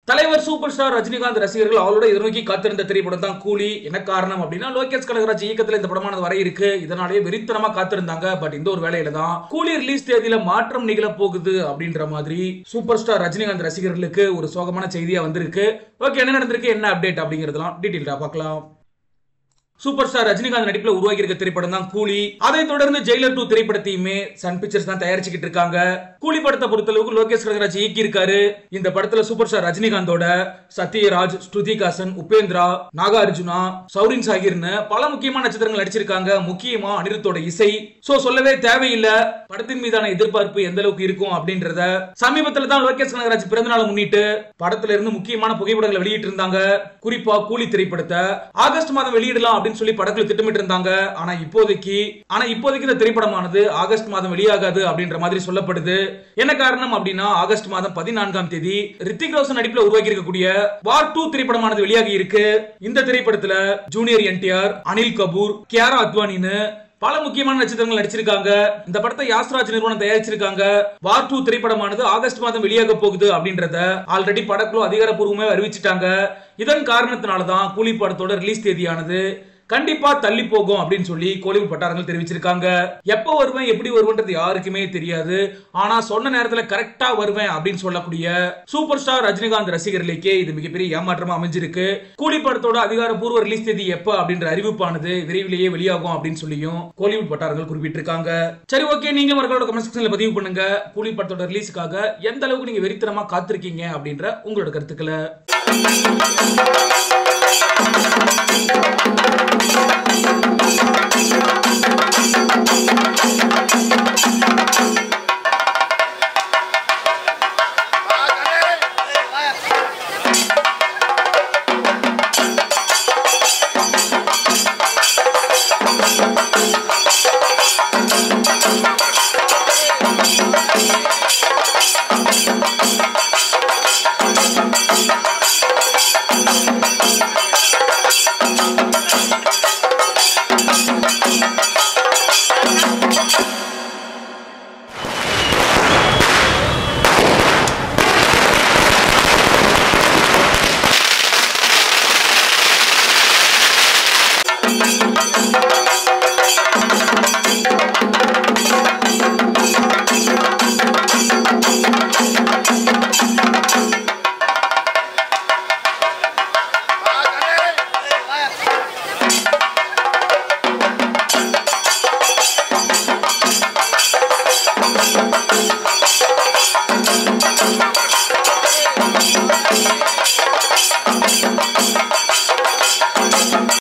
தலைவர் super star Rajinikanth ரசிகர்கள் அவளோட எதிர்நோக்கி காத்திருந்த திரைப்படம் தான் கூலி. என்ன காரணம் அப்படின்னா, லோகேஷ் கனகராஜ் இயக்கத்தில் இந்த படமானது வர இருக்கு. இதனாலேயே வெறித்தனமா காத்திருந்தாங்க. பட் இந்த ஒரு வேலையில தான் கூலி ரிலீஸ் தேதியில மாற்றம் நிகழ போகுது அப்படின்ற மாதிரி சூப்பர் ஸ்டார் ரஜினிகாந்த் ரசிகர்களுக்கு ஒரு சோகமான செய்தியா வந்திருக்கு. ஓகே, என்ன நடந்திருக்கு, என்ன அப்டேட் அப்படிங்கறதெல்லாம் டீடைலா பார்க்கலாம். சூப்பர் ஸ்டார் ரஜினிகாந்த் நடிப்புல உருவாகி இருக்க திரைப்படம் தான் கூலி. அதை தொடர்ந்து ஜெயிலர் 2 திரைப்படத்தையுமே சன் பிக்சர்ஸ் தான் தயாரிச்சுக்கிட்டு இருக்காங்க. கூலி படத்தை பொறுத்தளவுக்கு லோகேஷ் கனகராஜ் இயக்கி இருக்காரு. இந்த படத்துல சூப்பர் ஸ்டார் ரஜினிகாந்தோட சத்யராஜ், ஸ்ருதிகாசன், உபேந்திரா, நாகார்ஜுனா, சௌரின் சாகிர்னு பல முக்கியமான நட்சத்திரங்கள் நடிச்சிருக்காங்க. முக்கியமா அனிருத்தோட இசை சொல்லவே தேவையில்லை. படத்தின் மீதான எதிர்பார்ப்பு எந்த அளவுக்கு இருக்கும் அப்படின்றத சமீபத்துல தான் லோகேஷ் கனகராஜ் பிறந்த நாள் முன்னிட்டு படத்துல இருந்து முக்கியமான புகைப்படங்களை வெளியிட்டு இருந்தாங்க. குறிப்பா கூலி திரைப்படத்தை ஆகஸ்ட் மாதம் வெளியிடலாம் சொல்லி படக்குழு திட்டமிட்டு இருந்தாங்க. ஆனா இப்போதைக்கு இந்த திரைப்படமானது ஆகஸ்ட் மாதம் வெளியாகாது அப்படின்ற மாதிரி சொல்லப்படுது. என்ன காரணம் அப்படின்னா, ஆகஸ்ட் மாதம் 14ஆம் தேதி ரித்திக் ரோஷன் நடிப்புல உருவாக்கி இருக்கக்கூடிய வார் 2 திரைப்படமானது வெளியாகி இருக்கு. இந்த திரைப்படத்துல ஜூனியர் என்டிஆர், அனில் கபூர், கியாரா அத்வானின்னு பல முக்கியமான நட்சத்திரங்கள் நடிச்சிருக்காங்க. இந்த படத்தை யாஸ்ராஜ் நிறுவனம் தயாரிச்சிருக்காங்க. வார் 2 திரைப்படமானது ஆகஸ்ட் மாதம் வெளியாக போகுது அப்படின்றத ஆல்ரெடி படக்குழு அதிகாரப்பூர்வமாக அறிவிச்சிட்டாங்க. இதன் காரணத்தினாலதான் கூலி படத்தோட ரிலீஸ் தேதியானது கண்டிப்பா தள்ளி போகும் அப்படின்னு சொல்லி கோலிவுட் வட்டாரங்கள் தெரிவிச்சிருக்காங்க. எப்ப வருவேன், எப்படி வருவேன்றது யாருக்குமே தெரியாது. ஆனா சொன்ன நேரத்துல கரெக்டா வருவேன் அப்படின்னு சொல்லக்கூடிய சூப்பர் ஸ்டார் ரஜினிகாந்த் ரசிகர்களுக்கே இது மிகப்பெரிய ஏமாற்றமா அமைஞ்சிருக்கு. கூலி படத்தோட அதிகாரப்பூர்வ ரிலீஸ் தேதி எப்ப அப்படின்ற அறிவிப்பானது விரைவிலேயே வெளியாகும் அப்படின்னு சொல்லியும் கோலிவுட் வட்டாரங்கள் குறிப்பிட்டிருக்காங்க. சரி, ஓகே, நீங்க மறக்காம கமெண்ட் செக்ஷன்ல பதிவு பண்ணுங்க. கூலி படத்தோட ரிலீஸுக்காக எந்த அளவுக்கு நீங்க வெறித்தனமா காத்திருக்கீங்க அப்படின்ற உங்களோட கருத்துக்களை.